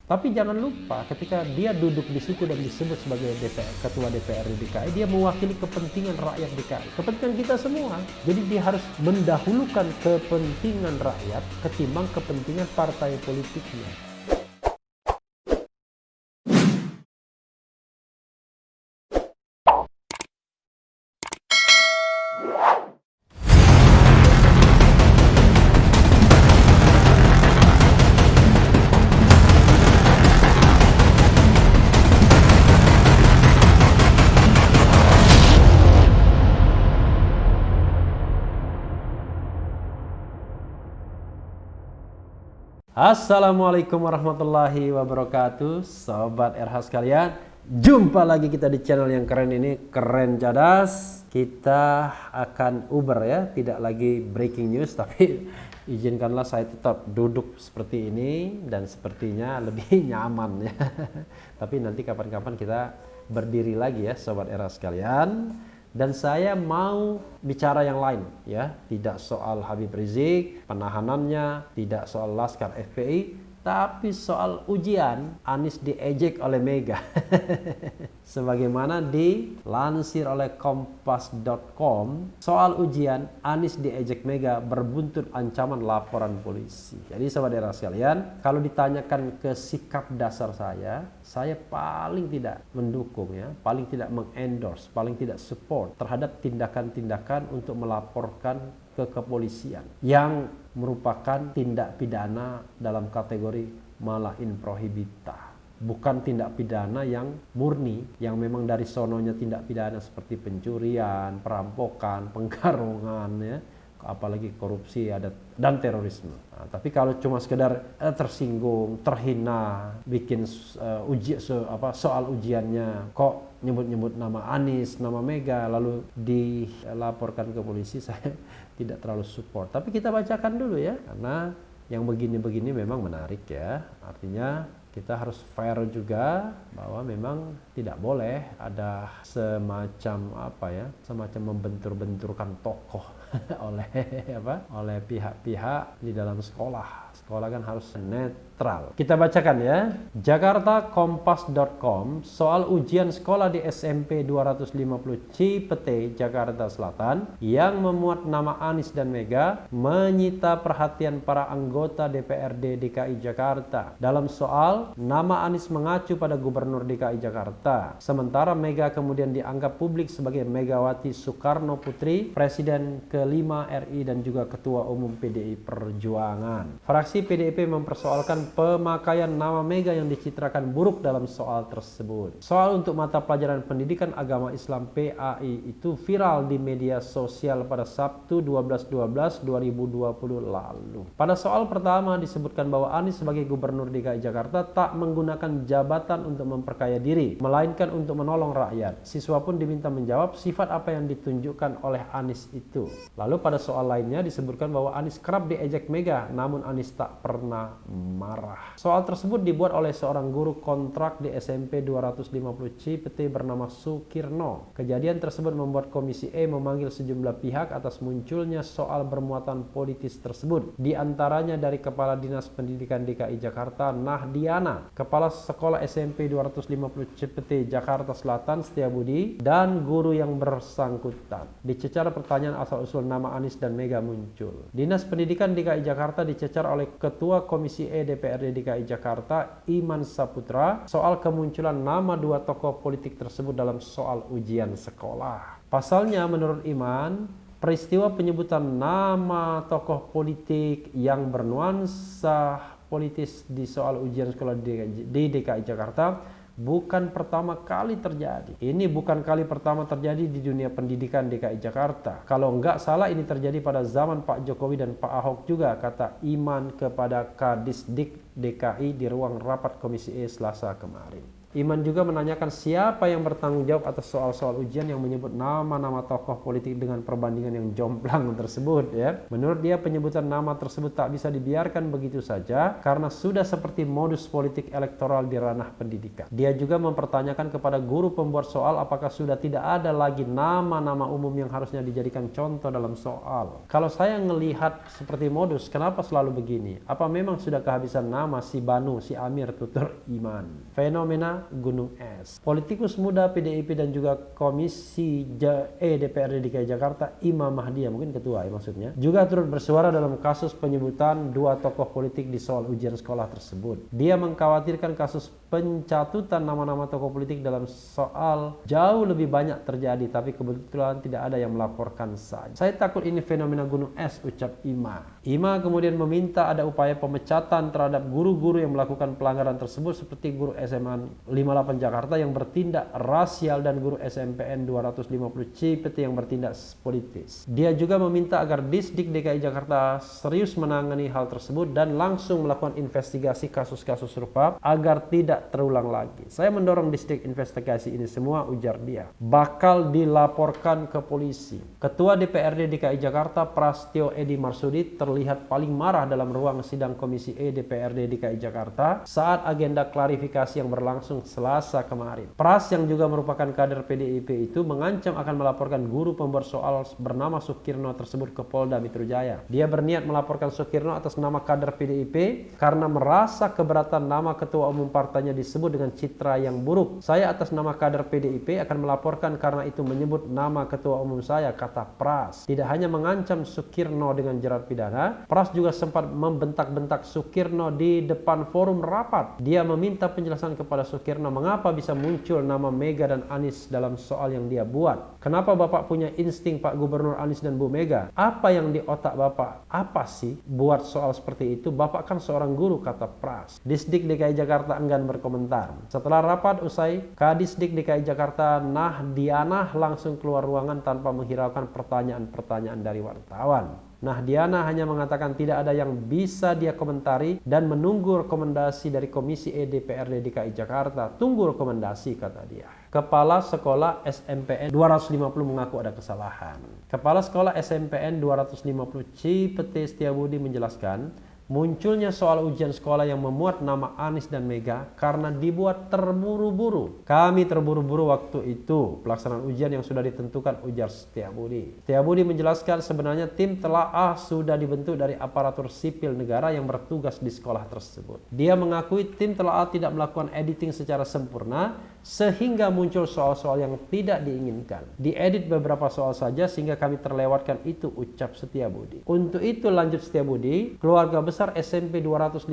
Tapi jangan lupa ketika dia duduk di situ dan disebut sebagai ketua DPRD DKI, dia mewakili kepentingan rakyat DKI, kepentingan kita semua. Jadi dia harus mendahulukan kepentingan rakyat ketimbang kepentingan partai politiknya. Assalamualaikum warahmatullahi wabarakatuh, Sobat RH sekalian. Jumpa lagi kita di channel yang keren ini, Keren Cadas. Kita akan Uber ya, tidak lagi breaking news, tapi izinkanlah saya tetap duduk seperti ini dan sepertinya lebih nyaman ya. Tapi nanti kapan-kapan kita berdiri lagi ya, Sobat RH sekalian. Dan saya mau bicara yang lain ya, tidak soal Habib Rizik, penahanannya, tidak soal Laskar FPI, tapi soal ujian Anies diejek oleh Mega. Sebagaimana dilansir oleh kompas.com, soal ujian Anies diejek Mega berbuntut ancaman laporan polisi. Jadi sobat daerah sekalian, kalau ditanyakan ke sikap dasar saya paling tidak mendukung ya, paling tidak mengendorse, paling tidak support terhadap tindakan-tindakan untuk melaporkan ke kepolisian yang merupakan tindak pidana dalam kategori mala in prohibita. Bukan tindak pidana yang murni, yang memang dari sononya tindak pidana seperti pencurian, perampokan, penggarungan ya, apalagi korupsi ada dan terorisme. Nah, tapi kalau cuma sekedar tersinggung, terhina, bikin soal ujiannya kok nyebut-nyebut nama Anies, nama Mega, lalu dilaporkan ke polisi, saya tidak terlalu support. Tapi kita bacakan dulu ya, karena yang begini-begini memang menarik ya. Artinya kita harus fair juga bahwa memang tidak boleh ada semacam semacam membentur-benturkan tokoh oleh pihak-pihak di dalam sekolah. Sekolah kan harus netral. Kita bacakan ya. Jakarta Kompas.com, soal ujian sekolah di SMP 250 Cipete, Jakarta Selatan yang memuat nama Anies dan Mega menyita perhatian para anggota DPRD DKI Jakarta. Dalam soal, nama Anies mengacu pada Gubernur DKI Jakarta. Sementara Mega kemudian dianggap publik sebagai Megawati Soekarno Putri, Presiden kelima RI dan juga Ketua Umum PDI Perjuangan. Fraksi PDIP mempersoalkan pemakaian nama Mega yang dicitrakan buruk dalam soal tersebut. Soal untuk mata pelajaran pendidikan agama Islam PAI itu viral di media sosial pada Sabtu 12/12/2020 lalu. Pada soal pertama disebutkan bahwa Anies sebagai Gubernur DKI Jakarta tak menggunakan jabatan untuk memperkaya diri, melainkan untuk menolong rakyat. Siswa pun diminta menjawab sifat apa yang ditunjukkan oleh Anies itu. Lalu pada soal lainnya disebutkan bahwa Anies kerap diejek Mega, namun Anies tak pernah marah. Soal tersebut dibuat oleh seorang guru kontrak di SMP 250 Cipete bernama Sukirno. Kejadian tersebut membuat Komisi E memanggil sejumlah pihak atas munculnya soal bermuatan politis tersebut. Di antaranya dari Kepala Dinas Pendidikan DKI Jakarta Nahdiana, Kepala Sekolah SMP 250 Cipete Jakarta Selatan Setiabudi, dan guru yang bersangkutan. Dicecar pertanyaan asal-usul nama Anies dan Mega muncul. Dinas Pendidikan DKI Jakarta dicecar oleh Ketua Komisi E DPRD DKI Jakarta Iman Saputra soal kemunculan nama dua tokoh politik tersebut dalam soal ujian sekolah. Pasalnya menurut Iman, peristiwa penyebutan nama tokoh politik yang bernuansa politis di soal ujian sekolah di DKI Jakarta bukan pertama kali terjadi. Ini bukan kali pertama terjadi di dunia pendidikan DKI Jakarta. Kalau enggak salah ini terjadi pada zaman Pak Jokowi dan Pak Ahok juga, kata Iman kepada Kadisdik DKI di ruang rapat Komisi E Selasa kemarin. Iman juga menanyakan siapa yang bertanggung jawab atas soal-soal ujian yang menyebut nama-nama tokoh politik dengan perbandingan yang jomplang tersebut ya. Menurut dia penyebutan nama tersebut tak bisa dibiarkan begitu saja karena sudah seperti modus politik elektoral di ranah pendidikan. Dia juga mempertanyakan kepada guru pembuat soal apakah sudah tidak ada lagi nama-nama umum yang harusnya dijadikan contoh dalam soal. Kalau saya melihat seperti modus, kenapa selalu begini? Apa memang sudah kehabisan nama si Banu, si Amir, tutur Iman? Fenomena Gunung Es. Politikus muda PDIP dan juga Komisi DPRD DKI Jakarta, Imam Mahdia, mungkin ketua ya maksudnya, juga turut bersuara dalam kasus penyebutan dua tokoh politik di soal ujian sekolah tersebut. Dia mengkhawatirkan kasus pencatutan nama-nama tokoh politik dalam soal jauh lebih banyak terjadi, tapi kebetulan tidak ada yang melaporkan saja. Saya takut ini fenomena gunung es, ucap Ima. Ima kemudian meminta ada upaya pemecatan terhadap guru-guru yang melakukan pelanggaran tersebut seperti guru SMA 58 Jakarta yang bertindak rasial dan guru SMPN 250 Cipete yang bertindak politis. Dia juga meminta agar Disdik DKI Jakarta serius menangani hal tersebut dan langsung melakukan investigasi kasus-kasus serupa agar tidak terulang lagi. Saya mendorong Disdik investigasi ini semua, ujar dia, bakal dilaporkan ke polisi. Ketua DPRD DKI Jakarta Prasetyo Edi Marsudi terlihat paling marah dalam ruang sidang Komisi E DPRD DKI Jakarta saat agenda klarifikasi yang berlangsung Selasa kemarin. Pras yang juga merupakan kader PDIP itu mengancam akan melaporkan guru pembuat soal bernama Sukirno tersebut ke Polda Metro Jaya. Dia berniat melaporkan Sukirno atas nama kader PDIP karena merasa keberatan nama ketua umum partainya disebut dengan citra yang buruk. Saya atas nama kader PDIP akan melaporkan karena itu menyebut nama ketua umum saya, kata Pras. Tidak hanya mengancam Sukirno dengan jerat pidana, Pras juga sempat membentak-bentak Sukirno di depan forum rapat. Dia meminta penjelasan kepada Sukirno mengapa bisa muncul nama Mega dan Anies dalam soal yang dia buat. Kenapa Bapak punya insting Pak Gubernur Anies dan Bu Mega? Apa yang di otak Bapak? Apa sih buat soal seperti itu? Bapak kan seorang guru, kata Pras. Disdik DKI Jakarta enggan berkomentar. Setelah rapat usai, Kadisdik DKI Jakarta Nahdiana langsung keluar ruangan tanpa menghiraukan pertanyaan-pertanyaan dari wartawan. Nahdiana hanya mengatakan tidak ada yang bisa dia komentari dan menunggu rekomendasi dari Komisi E DPRD DKI Jakarta. Tunggu rekomendasi, kata dia. Kepala Sekolah SMPN 250 mengaku ada kesalahan. Kepala Sekolah SMPN 250 Cipete Setiabudi menjelaskan munculnya soal ujian sekolah yang memuat nama Anies dan Mega karena dibuat terburu-buru. Kami terburu-buru waktu itu pelaksanaan ujian yang sudah ditentukan, ujar Setiabudi. Setiabudi menjelaskan sebenarnya tim telaah sudah dibentuk dari aparatur sipil negara yang bertugas di sekolah tersebut. Dia mengakui tim telaah tidak melakukan editing secara sempurna sehingga muncul soal-soal yang tidak diinginkan. Diedit beberapa soal saja sehingga kami terlewatkan itu, ucap Setiabudi. Untuk itu, lanjut Setiabudi, keluarga besar SMP 250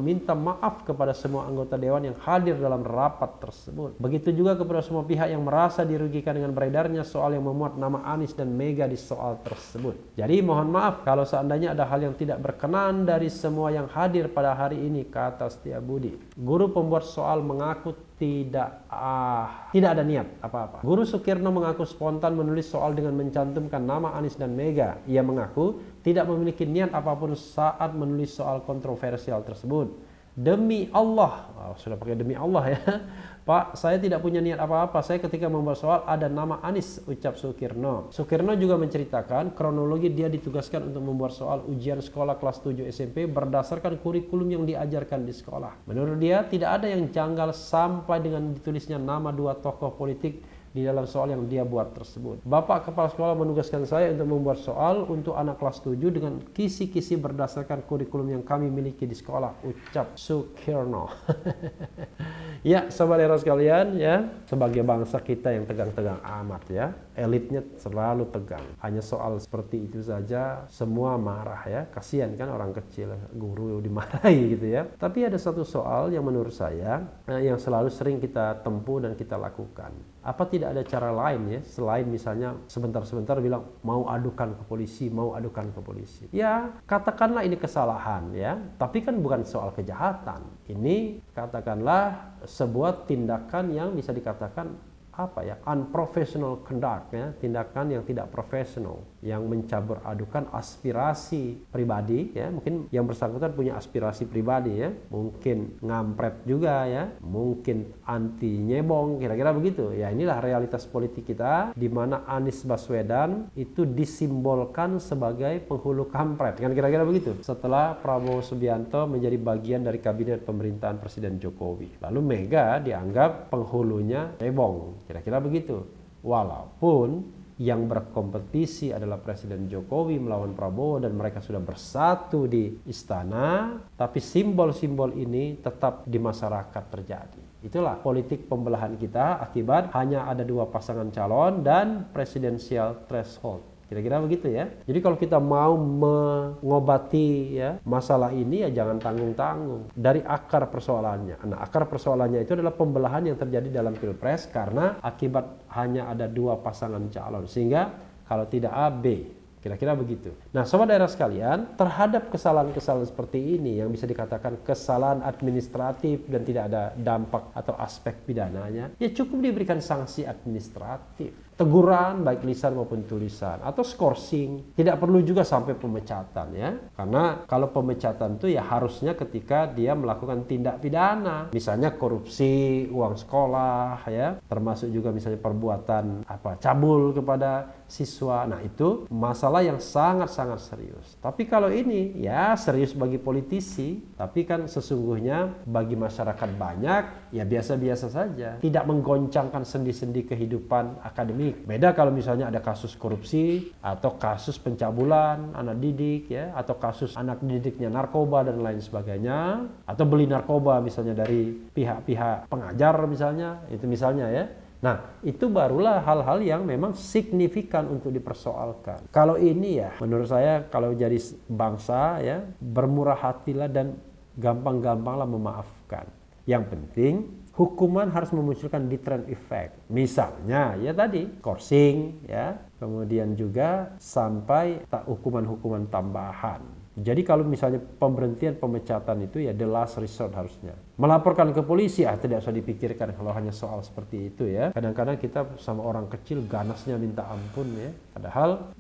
meminta maaf kepada semua anggota dewan yang hadir dalam rapat tersebut. Begitu juga kepada semua pihak yang merasa dirugikan dengan beredarnya soal yang memuat nama Anies dan Mega di soal tersebut. Jadi mohon maaf kalau seandainya ada hal yang tidak berkenan dari semua yang hadir pada hari ini, kata Setiabudi. Guru pembuat soal mengaku tidak ada niat apa-apa. Guru Sukirno mengaku spontan menulis soal dengan mencantumkan nama Anies dan Mega. Ia mengaku tidak memiliki niat apapun saat menulis soal kontroversial tersebut. Demi Allah, sudah pakai demi Allah ya, Pak, saya tidak punya niat apa-apa. Saya ketika membuat soal ada nama Anies, ucap Sukirno. Sukirno juga menceritakan kronologi dia ditugaskan untuk membuat soal ujian sekolah kelas 7 SMP berdasarkan kurikulum yang diajarkan di sekolah. Menurut dia tidak ada yang janggal sampai dengan ditulisnya nama dua tokoh politik di dalam soal yang dia buat tersebut. Bapak kepala sekolah menugaskan saya untuk membuat soal untuk anak kelas 7 dengan kisi-kisi berdasarkan kurikulum yang kami miliki di sekolah, ucap Sukirno. Ya, sobat era sekalian ya, sebagai bangsa kita yang tegang-tegang amat ya, elitnya selalu tegang. Hanya soal seperti itu saja semua marah ya. Kasihan kan orang kecil, guru dimarahi gitu ya. Tapi ada satu soal yang menurut saya yang selalu sering kita tempuh dan kita lakukan. Apa tidak ada cara lain ya selain misalnya sebentar-sebentar bilang mau adukan ke polisi, mau adukan ke polisi. Ya, katakanlah ini kesalahan ya, tapi kan bukan soal kejahatan. Ini katakanlah sebuah tindakan yang bisa dikatakan unprofessional conduct, ya, tindakan yang tidak profesional, yang mencabur adukan aspirasi pribadi, ya, mungkin yang bersangkutan punya aspirasi pribadi, ya, mungkin ngampret juga, ya, mungkin anti nyebong, kira-kira begitu. Ya, inilah realitas politik kita, di mana Anies Baswedan itu disimbolkan sebagai penghulu kampret, kan kira-kira begitu. Setelah Prabowo Subianto menjadi bagian dari kabinet pemerintahan Presiden Jokowi, lalu Mega dianggap penghulunya cebong, kira-kira begitu. Walaupun yang berkompetisi adalah Presiden Jokowi melawan Prabowo dan mereka sudah bersatu di istana, tapi simbol-simbol ini tetap di masyarakat terjadi. Itulah politik pembelahan kita akibat hanya ada 2 pasangan calon dan presidensial threshold. Kira-kira begitu, ya. Jadi kalau kita mau mengobati, ya, masalah ini, ya jangan tanggung-tanggung dari akar persoalannya. Nah, akar persoalannya itu adalah pembelahan yang terjadi dalam Pilpres karena akibat hanya ada 2 pasangan calon, sehingga kalau tidak A, B. Kira-kira begitu. Nah, sobat daerah sekalian, terhadap kesalahan-kesalahan seperti ini yang bisa dikatakan kesalahan administratif dan tidak ada dampak atau aspek pidananya, ya cukup diberikan sanksi administratif. Teguran baik lisan maupun tulisan, atau skorsing. Tidak perlu juga sampai pemecatan, ya. Karena kalau pemecatan itu ya harusnya ketika dia melakukan tindak pidana, misalnya korupsi uang sekolah, ya, termasuk juga misalnya perbuatan cabul kepada siswa. Nah, itu masalah yang sangat-sangat serius. Tapi kalau ini ya serius bagi politisi, tapi kan sesungguhnya bagi masyarakat banyak ya biasa-biasa saja, tidak menggoncangkan sendi-sendi kehidupan akademik. Beda kalau misalnya ada kasus korupsi atau kasus pencabulan anak didik, ya, atau kasus anak didiknya narkoba dan lain sebagainya, atau beli narkoba misalnya dari pihak-pihak pengajar misalnya, itu misalnya, ya. Nah, itu barulah hal-hal yang memang signifikan untuk dipersoalkan. Kalau ini, ya, menurut saya kalau jadi bangsa, ya, bermurah hatilah dan gampang-gampanglah memaafkan. Yang penting hukuman harus memunculkan deterrent effect. Misalnya, ya tadi, skorsing, ya, kemudian juga sampai hukuman-hukuman tambahan. Jadi kalau misalnya pemberhentian pemecatan itu ya the last resort harusnya. Melaporkan ke polisi tidak usah dipikirkan kalau hanya soal seperti itu, ya. Kadang-kadang kita sama orang kecil ganasnya minta ampun, ya. Padahal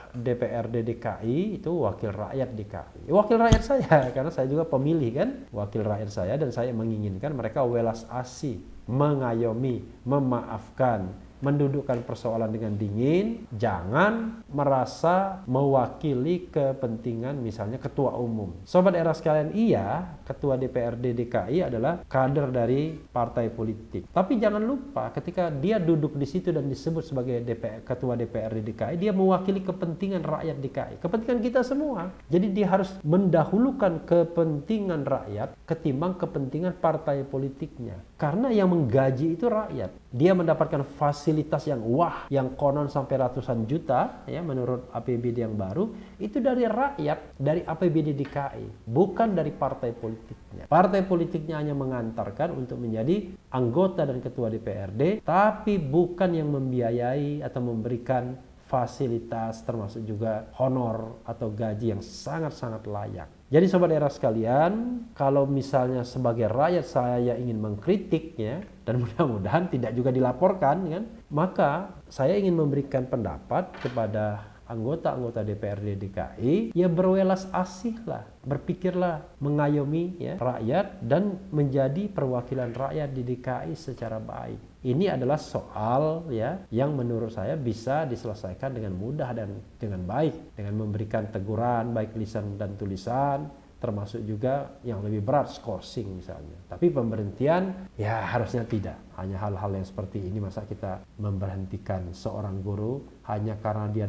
DPRD DKI itu wakil rakyat DKI. Wakil rakyat saya karena saya juga pemilih, kan. Wakil rakyat saya dan saya menginginkan mereka welas asih, mengayomi, memaafkan, mendudukkan persoalan dengan dingin, jangan merasa mewakili kepentingan misalnya ketua umum. Sobat era sekalian, iya, ketua DPRD DKI adalah kader dari partai politik. Tapi jangan lupa ketika dia duduk di situ dan disebut sebagai ketua DPRD DKI, dia mewakili kepentingan rakyat DKI, kepentingan kita semua. Jadi dia harus mendahulukan kepentingan rakyat ketimbang kepentingan partai politiknya. Karena yang menggaji itu rakyat. Dia mendapatkan fasilitas yang yang konon sampai ratusan juta, ya, menurut APBD yang baru, itu dari rakyat, dari APBD DKI, bukan dari partai politiknya. Partai politiknya hanya mengantarkan untuk menjadi anggota dan ketua DPRD, tapi bukan yang membiayai atau memberikan fasilitas termasuk juga honor atau gaji yang sangat-sangat layak. Jadi sobat era sekalian, kalau misalnya sebagai rakyat saya ingin mengkritiknya, dan mudah-mudahan tidak juga dilaporkan, kan, maka saya ingin memberikan pendapat kepada anggota-anggota DPRD DKI, ya berwelas asihlah, berpikirlah mengayomi, ya, rakyat dan menjadi perwakilan rakyat di DKI secara baik. Ini adalah soal, ya, yang menurut saya bisa diselesaikan dengan mudah dan dengan baik, dengan memberikan teguran baik lisan dan tulisan, termasuk juga yang lebih berat skorsing misalnya. Tapi pemberhentian ya harusnya tidak. Hanya hal-hal yang seperti ini, masa kita memberhentikan seorang guru hanya karena dia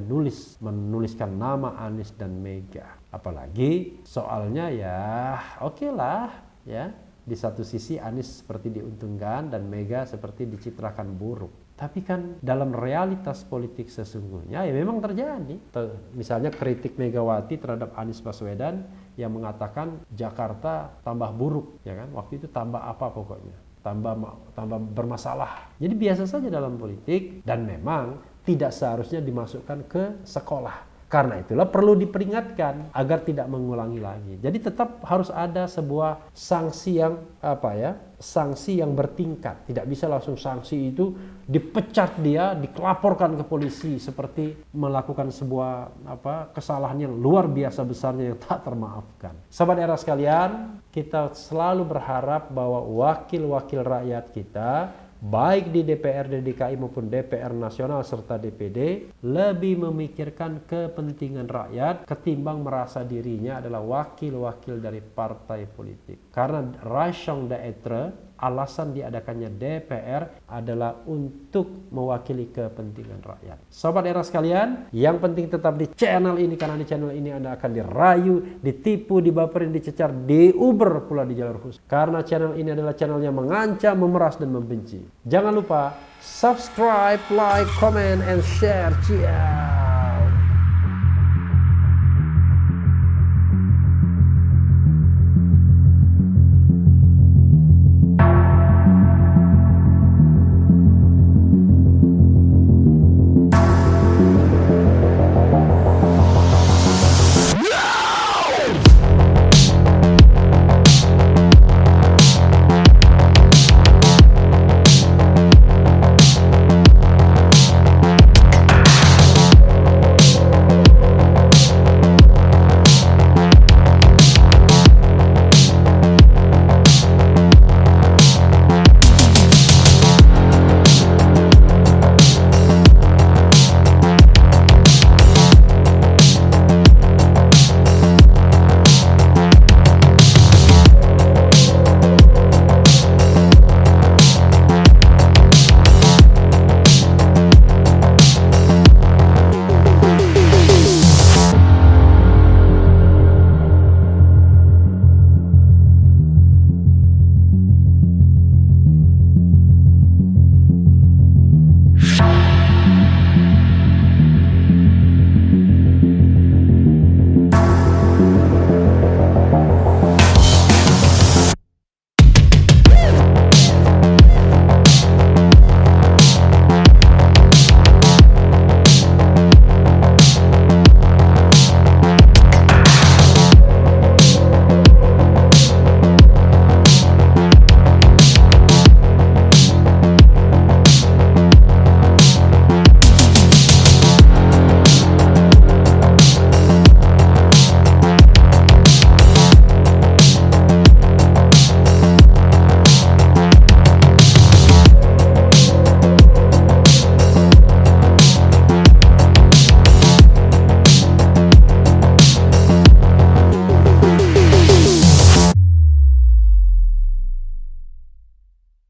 menuliskan nama Anies dan Mega. Apalagi soalnya ya oke lah, ya. Di satu sisi Anies seperti diuntungkan dan Mega seperti dicitrakan buruk. Tapi kan dalam realitas politik sesungguhnya ya memang terjadi. Misalnya kritik Megawati terhadap Anies Baswedan yang mengatakan Jakarta tambah buruk, ya kan? Waktu itu tambah apa pokoknya? Tambah bermasalah. Jadi biasa saja dalam politik, dan memang tidak seharusnya dimasukkan ke sekolah. Karena itulah perlu diperingatkan agar tidak mengulangi lagi. Jadi tetap harus ada sebuah sanksi yang sanksi yang bertingkat. Tidak bisa langsung sanksi itu dipecat dia, dikelaporkan ke polisi seperti melakukan sebuah kesalahan yang luar biasa besarnya yang tak termaafkan. Sahabat era sekalian, kita selalu berharap bahwa wakil-wakil rakyat kita baik di DPRD DKI maupun DPR nasional serta DPD lebih memikirkan kepentingan rakyat ketimbang merasa dirinya adalah wakil-wakil dari partai politik. Karena raison d'être, alasan diadakannya DPR adalah untuk mewakili kepentingan rakyat. Sobat era sekalian, yang penting tetap di channel ini, karena di channel ini Anda akan dirayu, ditipu, dibaperin, dicecar, diuber pula di jalur khusus. Karena channel ini adalah channel yang mengancam, memeras, dan membenci. Jangan lupa subscribe, like, comment, and share. Ciao.